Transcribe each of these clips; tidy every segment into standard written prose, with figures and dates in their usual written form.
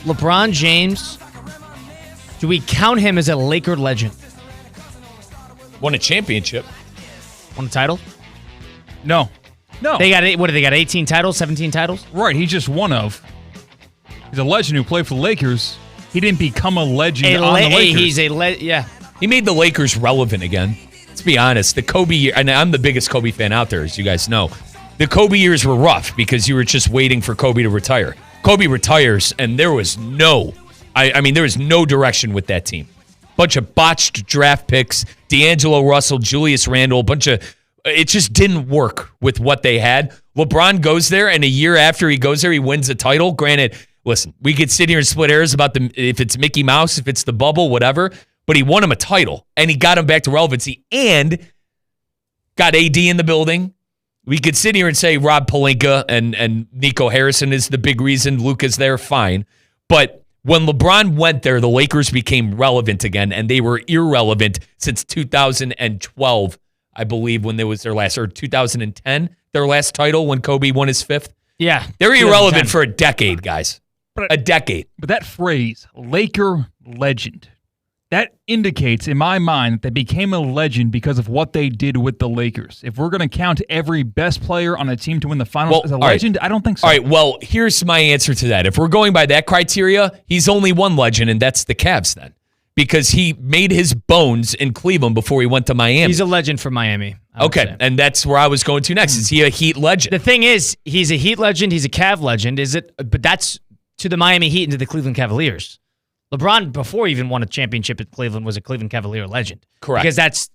LeBron James, do we count him as a Laker legend? Won a championship. Won a title? No. They got 18 titles, 17 titles? Right, he's just one of. He's a legend who played for the Lakers. He didn't become a legend on the Lakers. He's yeah. He made the Lakers relevant again. Let's be honest. The Kobe year, and I'm the biggest Kobe fan out there, as you guys know. The Kobe years were rough because you were just waiting for Kobe to retire. Kobe retires, and there was no direction with that team. Bunch of botched draft picks, D'Angelo Russell, Julius Randle, it just didn't work with what they had. LeBron goes there, and a year after he goes there, he wins a title. Granted, listen, we could sit here and split hairs about if it's Mickey Mouse, if it's the bubble, whatever, but he won him a title, and he got him back to relevancy, and got AD in the building. We could sit here and say Rob Pelinka and Nico Harrison is the big reason Luka's there, fine. But when LeBron went there, the Lakers became relevant again, and they were irrelevant since 2012, I believe, when there was their last, or 2010, their last title when Kobe won his fifth. Yeah. They're irrelevant for a decade, guys. A decade. But that phrase, Laker legend, that indicates in my mind that they became a legend because of what they did with the Lakers. If we're going to count every best player on a team to win the finals as a legend, I don't think so. All right, well, here's my answer to that. If we're going by that criteria, he's only one legend, and that's the Cavs then. Because he made his bones in Cleveland before he went to Miami. He's a legend for Miami. Okay, and that's where I was going to next. Is he a Heat legend? The thing is, he's a Heat legend, he's a Cav legend, but that's to the Miami Heat and to the Cleveland Cavaliers. LeBron, before he even won a championship at Cleveland, was a Cleveland Cavalier legend. Correct. Because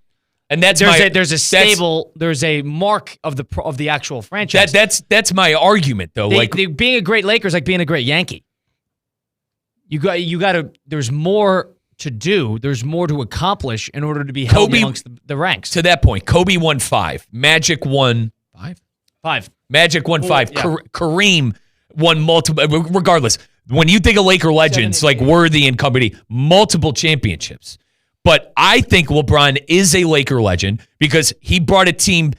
there's a mark of the actual franchise. That's my argument, though. Being a great Laker is like being a great Yankee. You got to. There's more to do. There's more to accomplish in order to be held amongst the ranks. To that point, Kobe won 5. Magic won 5. Magic won 5. Yeah. Kareem won multiple. Regardless, when you think of Laker legends like Worthy and company, multiple championships. But I think LeBron is a Laker legend because he brought a team,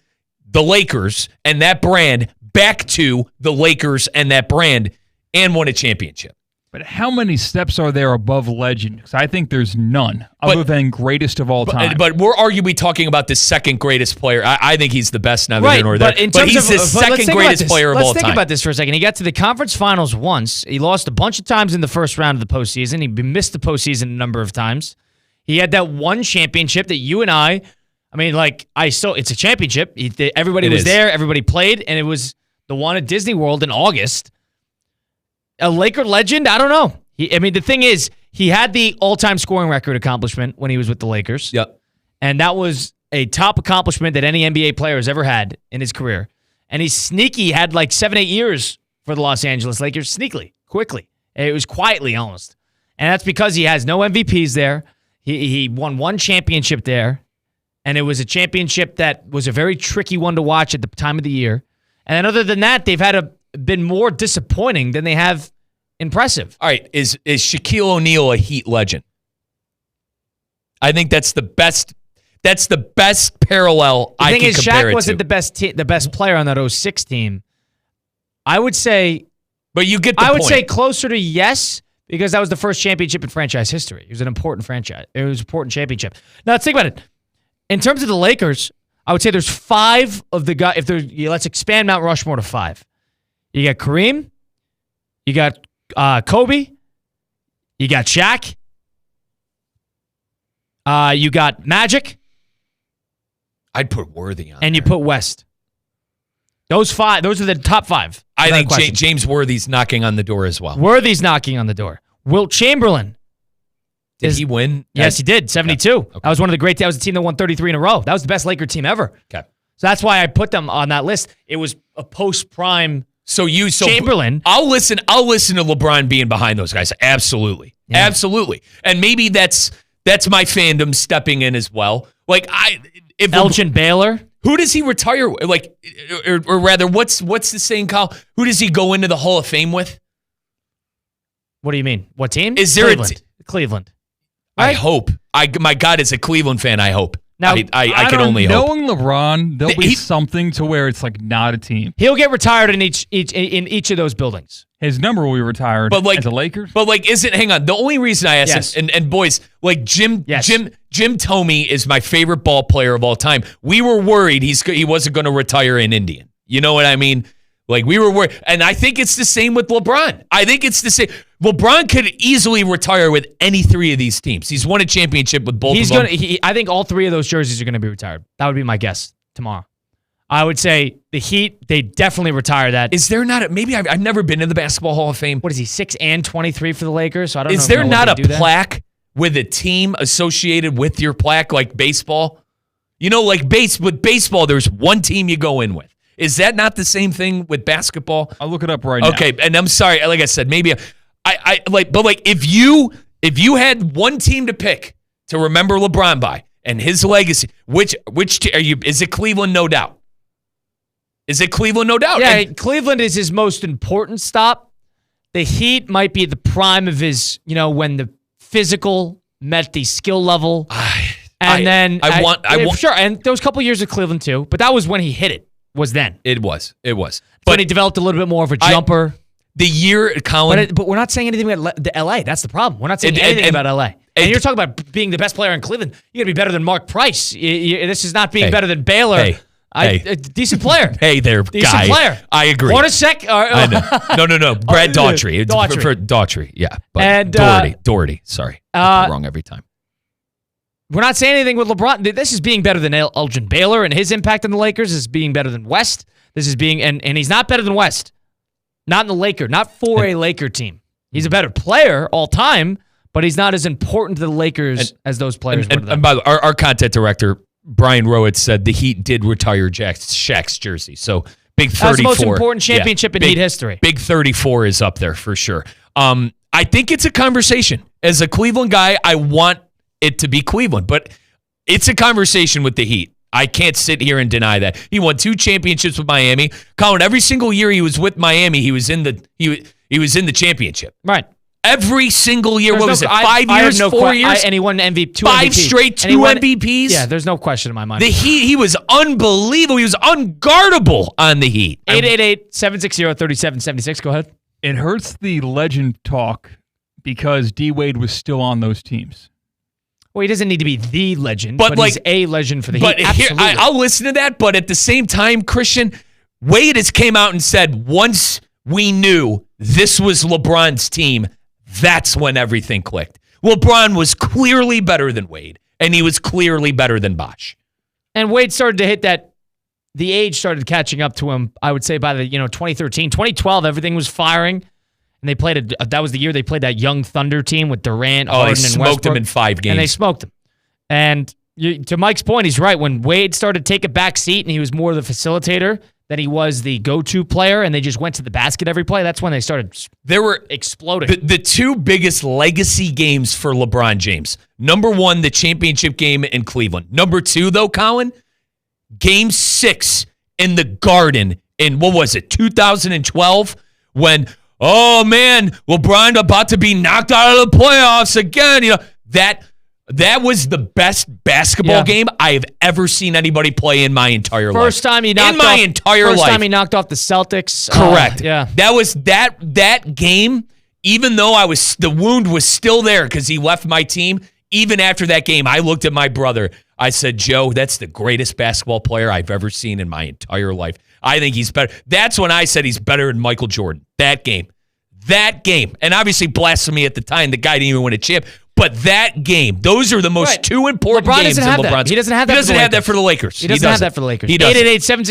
the Lakers, and that brand back to the Lakers and that brand and won a championship. But how many steps are there above legend? Because I think there's none other than greatest of all time. But we're arguably talking about the second greatest player. I think he's the best, neither here nor there. But he's the second greatest player of all time. Let's think about this for a second. He got to the conference finals once. He lost a bunch of times in the first round of the postseason. He missed the postseason a number of times. He had that one championship that you and it's a championship. Everybody was there. Everybody played. And it was the one at Disney World in August. A Laker legend? I don't know. The thing is, he had the all-time scoring record accomplishment when he was with the Lakers. Yep. And that was a top accomplishment that any NBA player has ever had in his career. And he's sneaky, had 7-8 years for the Los Angeles Lakers, sneakily, quickly. It was quietly almost. And that's because he has no MVPs there. He won one championship there. And it was a championship that was a very tricky one to watch at the time of the year. And then other than that, they've been more disappointing than they have impressive. All right, is Shaquille O'Neal a Heat legend? I think that's the best. That's the best parallel I can compare it to. The thing is, Shaq wasn't the best player on that 06 team. I would say, but you get the point. I would say closer to yes, because that was the first championship in franchise history. It was an important franchise. It was an important championship. Now let's think about it. In terms of the Lakers, I would say there's 5 of the guys. Let's expand Mount Rushmore to 5. You got Kareem, you got Kobe, you got Shaq, you got Magic. I'd put Worthy on and there. You put West. Those are the top 5. I think James Worthy's knocking on the door as well. Worthy's knocking on the door. Wilt Chamberlain. Did he win? Yes, he did. 72. Yeah. Okay. That was one of the great. That was a team that won 33 in a row. That was the best Laker team ever. Okay. So that's why I put them on that list. It was a post-prime Chamberlain. I'll listen to LeBron being behind those guys. Absolutely. Yeah. Absolutely. And maybe that's my fandom stepping in as well. If Elgin Baylor. Who does he retire with? Or rather, what's the saying, Kyle? Who does he go into the Hall of Fame with? What do you mean? What team? Is there Cleveland. Right? I hope. My God, as a Cleveland fan, I hope. Now, I can only hope. Knowing LeBron, there'll be something to where it's like not a team. He'll get retired in each of those buildings. His number will be retired as a Lakers. But hang on. The only reason I asked this, and boys, like Jim Thome is my favorite ball player of all time. We were worried he wasn't going to retire in Indian. You know what I mean? Like, we were worried. And I think it's the same with LeBron. I think it's the same. LeBron could easily retire with any three of these teams. He's won a championship with both of them. I think all three of those jerseys are going to be retired. That would be my guess tomorrow. I would say the Heat, they definitely retire that. Is there not maybe I've never been in the Basketball Hall of Fame. What is he, 6 and 23 for the Lakers? So I don't know. Is there not a plaque with a team associated with your plaque like baseball? You know, like with baseball, there's one team you go in with. Is that not the same thing with basketball? I'll look it up right now. Okay, and I'm sorry, like I said, maybe if you had one team to pick to remember LeBron by and his legacy, which are you? Is it Cleveland? No doubt. Is it Cleveland? No doubt. Yeah, Cleveland is his most important stop. The Heat might be the prime of his, when the physical met the skill level. I want sure, and there was a couple years of Cleveland too, but that was when he hit it. Was then. It was. But when he developed a little bit more of a jumper. The year, Colin. But we're not saying anything about the LA. That's the problem. We're not saying anything about LA. And you're talking about being the best player in Cleveland. You got to be better than Mark Price. This is not being better than Baylor. A decent player. Hey there, decent guy. Player. I agree. Hornacek. No. Brad Daughtry. Daughtry. Yeah. But and Doherty. Sorry. Wrong every time. We're not saying anything with LeBron. This is being better than Elgin Baylor, and his impact on the Lakers is being better than West. This is being, and he's not better than West. Not in the Laker, not for a Laker team. He's a better player all time, but he's not as important to the Lakers as those players were. And by the way, our content director, Brian Rowitz, said the Heat did retire Shaq's jersey. So big 34. That's the most important championship in Heat history. Big 34 is up there for sure. I think it's a conversation. As a Cleveland guy, I want it to be Cleveland, but it's a conversation with the Heat. I can't sit here and deny that. He won 2 championships with Miami. Colin, every single year he was with Miami, he was in the championship. Right. Every single year. What was it? 5 years, 4 years? And he won MVP, 2 5 MVPs. straight, 2 MVPs. Yeah, there's no question in my mind. The Heat, he was unbelievable. He was unguardable on the Heat. 888-760-3776. Go ahead. It hurts the legend talk because D. Wade was still on those teams. Well, he doesn't need to be the legend, but he's a legend for the Heat. But absolutely. I'll listen to that, but at the same time, Christian, Wade has came out and said, once we knew this was LeBron's team, that's when everything clicked. LeBron was clearly better than Wade, and he was clearly better than Bosh. And Wade started to hit that, the age started catching up to him, I would say, by the 2013. 2012, everything was firing. And they played that was the year they played that young Thunder team with Durant, Harden, and Westbrook. They smoked him in 5 games. And they smoked him. And to Mike's point, he's right. When Wade started to take a back seat and he was more the facilitator than he was the go-to player, and they just went to the basket every play, that's when they started exploding. The 2 biggest legacy games for LeBron James. Number 1, the championship game in Cleveland. Number 2, though, Colin, Game 6 in the Garden in, 2012, when... Oh, man, LeBron about to be knocked out of the playoffs again. That was the best basketball game I have ever seen anybody play in my entire life. First time he knocked time he knocked off the Celtics. Correct. Yeah. That was that game, even though the wound was still there because he left my team, even after that game, I looked at my brother. I said, Joe, that's the greatest basketball player I've ever seen in my entire life. I think he's better. That's when I said he's better than Michael Jordan. That game. And obviously blasphemy at the time. The guy didn't even win a chip. But that game, those are the most 2 important games in LeBron's. He doesn't have that. He doesn't have that for the Lakers. He doesn't have that for the Lakers. He doesn't. 888-760